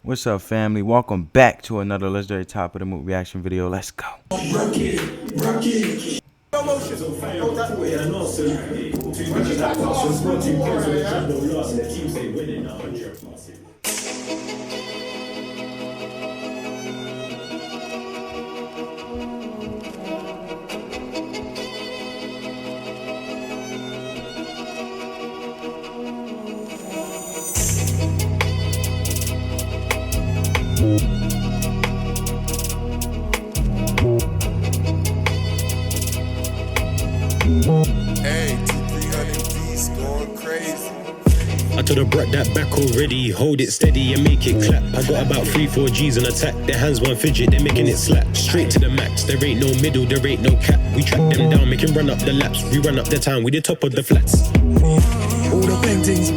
What's up, family? Welcome back to another legendary top of the mood reaction video. Let's go. Hey, 300 D's going crazy. I told her brought that back already. Hold it steady and make it clap. I got about 3-4 G's on attack. Their hands one fidget, they're making it slap. Straight to the max, there ain't no middle, there ain't no cap. We track them down, make 'em run up the laps. We run up the town, we the top of the flats. All the paintings,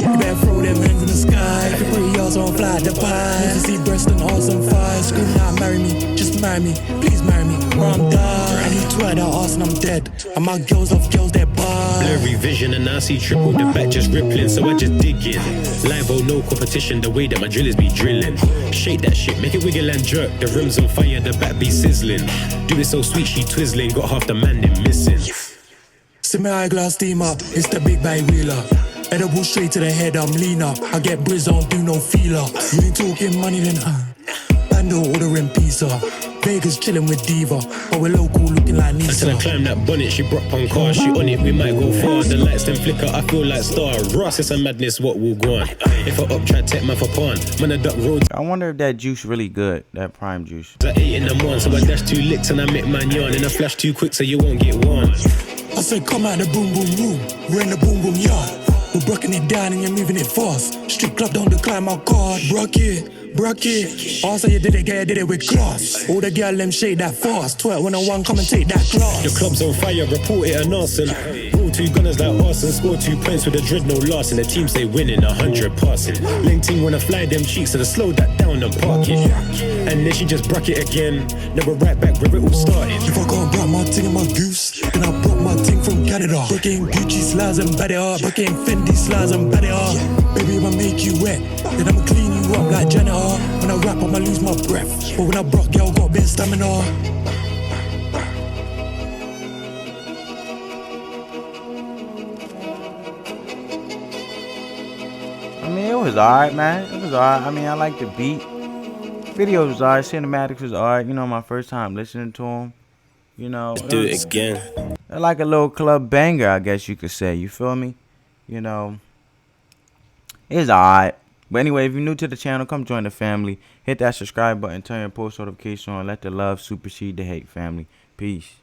you better throw them hands in the sky. If you're pretty, yours on fly the pie. Need to see breast and hearts on fire. Screaming out, marry me, just marry me, please marry me, or I'm done. I need twerk that arse and I'm dead. And my girls off girls, they're bar. Blurry vision and I see triple, the back just rippling, so I just dig in. Live oh no competition, the way that my drillers be drilling. Shake that shit, make it wiggle and jerk. The rim's on fire, the back be sizzling. Do it so sweet, she twizzling, got half the man in missing. See my eyeglass steam up, it's the big bag wheeler. Edible straight to the head, I'm leaner. I get brizz, I don't do no feeler. You ain't talking money then, Bando ordering pizza. Vegas chilling with Diva, but we're local looking like Nizzayyyyy. Until I climb that bonnet, she brought on car. She on it, we might go far. The lights then flicker, I feel like star. Ross, it's a madness, what will go on. If I up, try take man for pawn. Man, I duck roads. I wonder if that juice really good, that prime juice. At 8 in the morning, so I dash 2 licks and I make man yarn. And I flash too quick so you won't get one. I said come out the boom boom room, we're in the boom boom yard. We're breaking it down and you're moving it fast. Strip club don't decline my card. Bracket. Also you did it, girl, did it with class. All the girl them shake that fast. Twerk 101, come and take that class. The club's on fire, report it an arson. Roll 2 gunners like arson. Score 2 points with a dread, no loss. And the team say winning, 100 passing. Linking wanna fly them cheeks, so they slow that down and park it. And then she just bracket again. Never right back where it all started. If I can't brought my ting and my goose, then I brought my ting from Canada. Breaking Gucci slides and bat it up. Breaking Fendi slides and bat it up. Baby, if I make you wet, then I'ma clean you up like janitor. When I rap, I'ma lose my breath. But when I broke, girl, got a bit of stamina. I mean, it was alright, man. It was alright. I mean, I like the beat. Video was alright. Cinematics was alright. You know, my first time listening to them. You know, Let's do it again. They're like a little club banger, I guess you could say. You feel me? You know, it's alright. But anyway, if you're new to the channel, come join the family. Hit that subscribe button, turn your post notification on. Let the love supersede the hate, family. Peace.